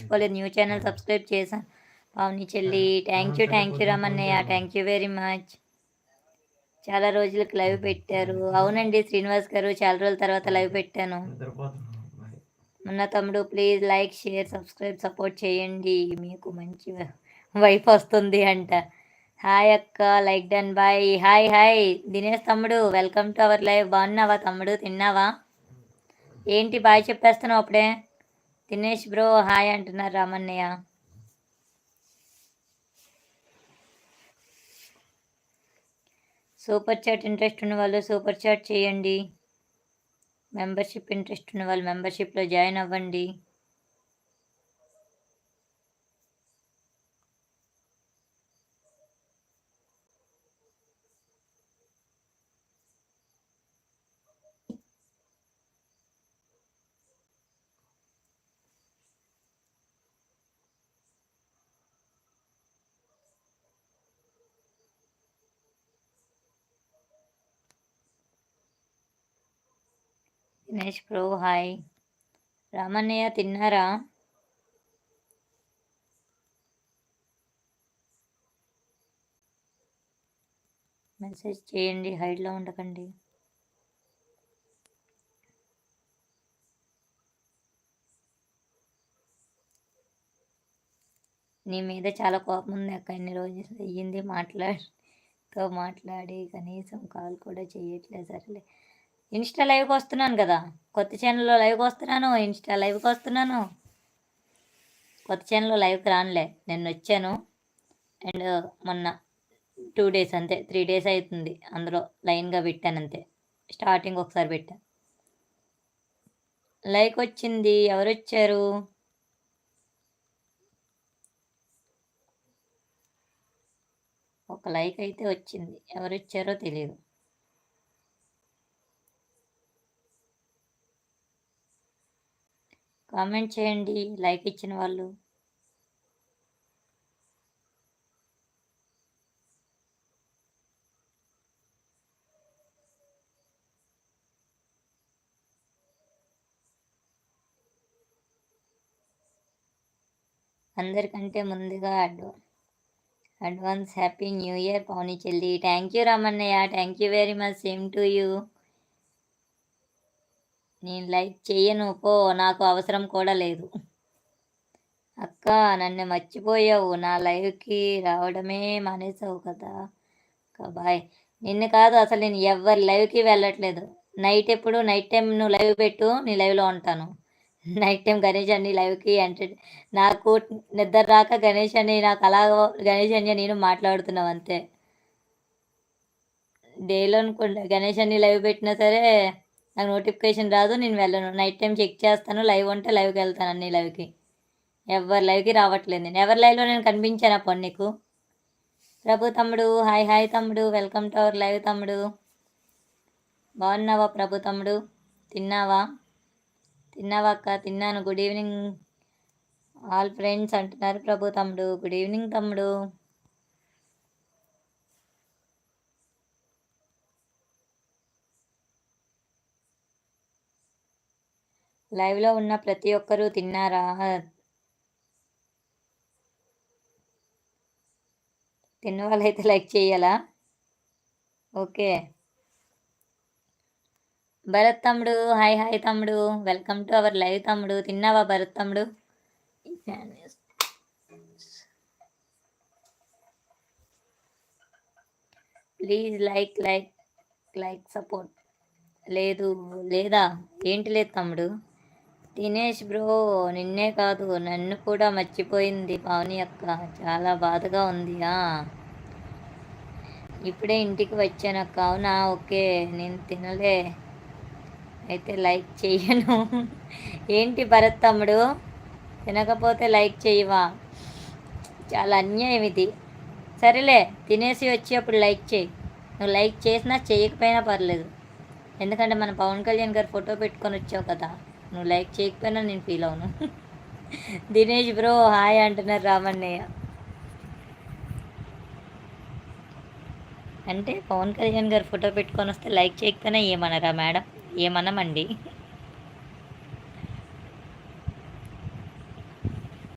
మర్చిపోలేదు. New channel subscribe చేశాను. పావని చెల్లి థ్యాంక్ యూ రామన్నయ్య, థ్యాంక్ యూ వెరీ మచ్. చాలా రోజులకు లైవ్ పెట్టారు. అవునండి శ్రీనివాస్ గారు, చాలా రోజుల తర్వాత లైవ్ పెట్టాను. మొన్న తమ్ముడు please like share subscribe support చేయండి, మీకు మంచి వైఫ్ వస్తుంది అంట. హాయ్ అక్క, like done bye. Hi hi Dinesh తమ్ముడు, వెల్కమ్ టు అవర్ లైవ్. బాగున్నావా తమ్ముడు, తిన్నావా? ఏంటి బాయ్ చెప్పేస్తున్నావు అప్పుడే? దినేష్ బ్రో హాయ్ అంటున్నారు రామన్నయ్య. సూపర్ చాట్ ఇంట్రెస్ట్ ఉన్న వాళ్ళు సూపర్ చాట్ చేయండి. మెంబర్షిప్ ఇంట్రెస్ట్ ఉన్న వాళ్ళు మెంబర్షిప్లో జాయిన్ అవ్వండి. Dinesh bro hi. రామన్నయ్య తిన్నారా? మెసేజ్ చేయండి, హైడ్లో ఉండకండి. నీ మీద చాలా కోపం ఉంది అక్క. ఎన్ని రోజులు అయ్యింది మాట్లాడి కనీసం కాల్ కూడా చేయట్లేదు. సరేలే, ఇన్స్టా లైవ్కి వస్తున్నాను కదా, కొత్త ఛానల్లో లైవ్కి వస్తున్నాను, ఇన్స్టా లైవ్కి వస్తున్నాను. కొత్త ఛానల్లో లైవ్కి రానులే, నిన్న వచ్చాను. అండ్ మొన్న 2 days అంతే, 3 days అవుతుంది. అందులో లైన్గా పెట్టాను అంతే. స్టార్టింగ్ ఒకసారి పెట్టాను, లైక్ వచ్చింది. ఎవరు వచ్చారు? ఒక లైక్ అయితే వచ్చింది, ఎవరు ఇచ్చారో తెలియదు. కామెంట్ చేయండి లైక్ ఇచ్చిన వాళ్ళు. అందరికంటే ముందుగా advance happy new year Pavani చెల్లి. థ్యాంక్ యూ రామన్నయ్య, thank you very much, same to you. నేను లైక్ చెయ్యను పో, నాకు అవసరం కూడా లేదు. అక్క నన్ను మర్చిపోయావు, నా లైవ్కి రావడమే మానేసావు కదా అక్క. బాయ్. నిన్ను కాదు అసలు, నేను ఎవరి లైవ్కి వెళ్ళట్లేదు. నైట్ టైం నువ్వు లైవ్ పెట్టు, నీ లైవ్లో ఉంటాను. నైట్ టైం గణేష్ అన్ని లైవ్కి అంటే నాకు నిద్ర రాక గణేష్ అని నాకు అలాగ గణేష్ అని నేను మాట్లాడుతున్నావు అంతే. డేలో అనుకోండి గణేష్ అన్ని లైవ్ పెట్టినా సరే నాకు నోటిఫికేషన్ రాదు, నేను వెళ్ళను. నైట్ టైం చెక్ చేస్తాను, లైవ్ ఉంటే లైవ్కి వెళ్తాను. అన్ని లైవ్కి ఎవరి లైవ్కి రావట్లేదు నేను. ఎవరి లైవ్లో నేను కనిపించాను అప్పుడు నీకు? ప్రభు తమ్ముడు హాయ్ హాయ్ తమ్ముడు, వెల్కమ్ టు అవర్ లైవ్ తమ్ముడు. బాగున్నావా ప్రభు తమ్ముడు? తిన్నావా అక్క? తిన్నాను. గుడ్ ఈవినింగ్ ఆల్ ఫ్రెండ్స్ అంటున్నారు ప్రభు తమ్ముడు. గుడ్ ఈవినింగ్ తమ్ముడు. లైవ్లో ఉన్న ప్రతి ఒక్కరూ తిన్నారా? తిన్న వాళ్ళైతే లైక్ చేయాలా? ఓకే. భరత్ తమ్ముడు హాయ్ హాయ్ తమ్ముడు, వెల్కమ్ టు అవర్ లైవ్ తమ్ముడు. తిన్నావా భరత్ తమ్ముడు? Please like support. లేదా ఏంటి లేదు తమ్ముడు? దినేష్ బ్రో నిన్నే కాదు నన్ను కూడా మర్చిపోయింది పావని అక్క, చాలా బాధగా ఉంది. ఇప్పుడే ఇంటికి వచ్చాను అక్క. అవునా, ఓకే. నేను తినలే అయితే లైక్ చెయ్యను. ఏంటి భరత్ తమ్ముడు, తినకపోతే లైక్ చెయ్యవా? చాలా అన్యాయం ఇది. సరేలే, తినేసి వచ్చి అప్పుడు లైక్ చేయి. నువ్వు లైక్ చేసినా చేయకపోయినా పర్లేదు, ఎందుకంటే మన పవన్ కళ్యాణ్ గారు ఫోటో పెట్టుకొని వచ్చావు కదా. నువ్వు లైక్ చేయకపోయినా నేను ఫీల్ అవును. దినేష్ బ్రో హాయ్ అంటున్నారు రామన్నయ్య. అంటే పవన్ కళ్యాణ్ గారు ఫోటో పెట్టుకొని వస్తే లైక్ చేయకపోయినా ఏమనరా మేడం? ఏమనమండి.